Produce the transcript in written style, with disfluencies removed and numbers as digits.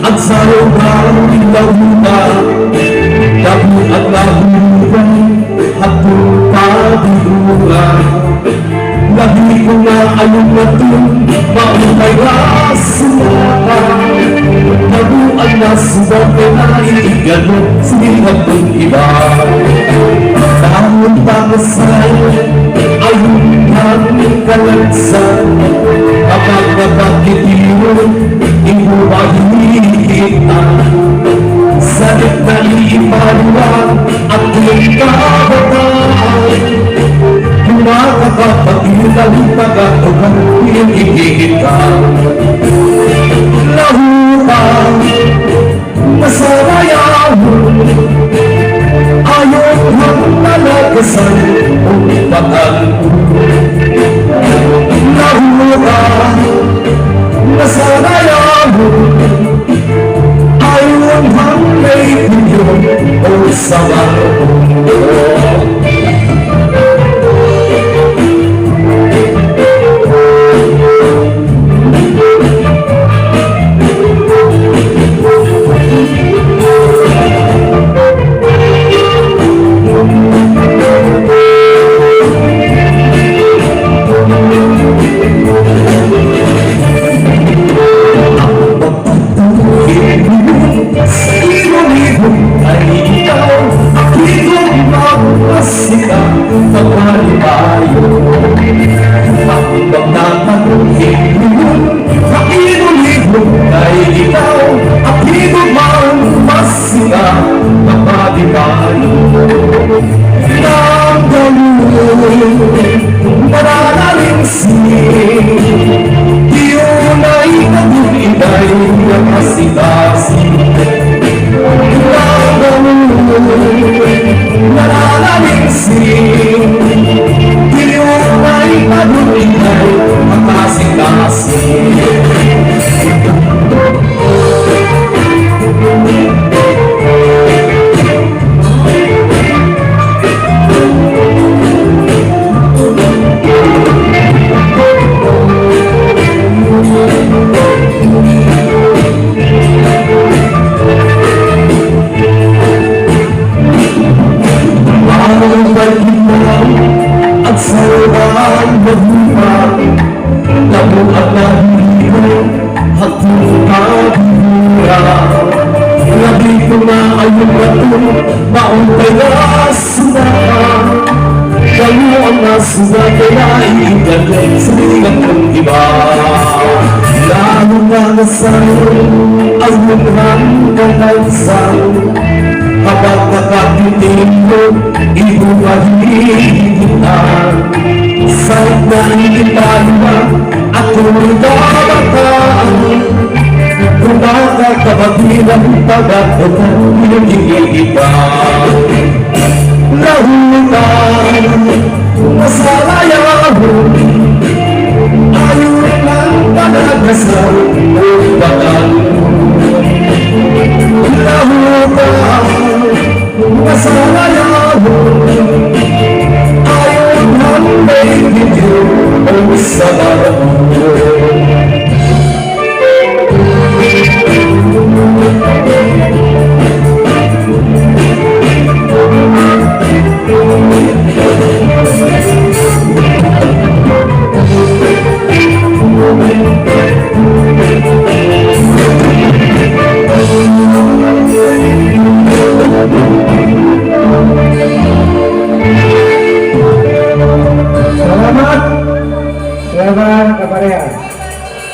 at sa lugar launa, labu at labugan, hapon pabiguran. Labi ko na anong natun, maumay rasunaka. Nabuan na subabe na iiganot, sinihag kong iba. Dahon pamasan, ayun kami kalagsan. Kapag napagkitiyon, ibuwahihita. Sakit na iipaluan, at iyong kabataan. Makakapag-ilang taga-tugan iyong ikikita. Lahutang nasarayan, ayaw ang nalagasan o bagal. Lahutang nasarayan, ayaw ang may pinyon o sabar. At sa lugar mahuma, labu at lahiro, hatong kabura. Labi ko na ayong batong, maong kaya sunaka. Kayo ang nasuga kaya iigalit sa ligang kong iba. Lalo na nasayo, ayong hanggang sa'yo. Kapag nakapitin mo, ibuwahihitan. Sa'yo na iipaluwa, ako'y dabataan. Kung makakapagilang taga-tugan yung iipan. Lahutan, nasalayahan, ayaw lang panagasal o bagal. Lahutan, nasalayahan, ayaw lang may video o sabaw. Selamat kabarya.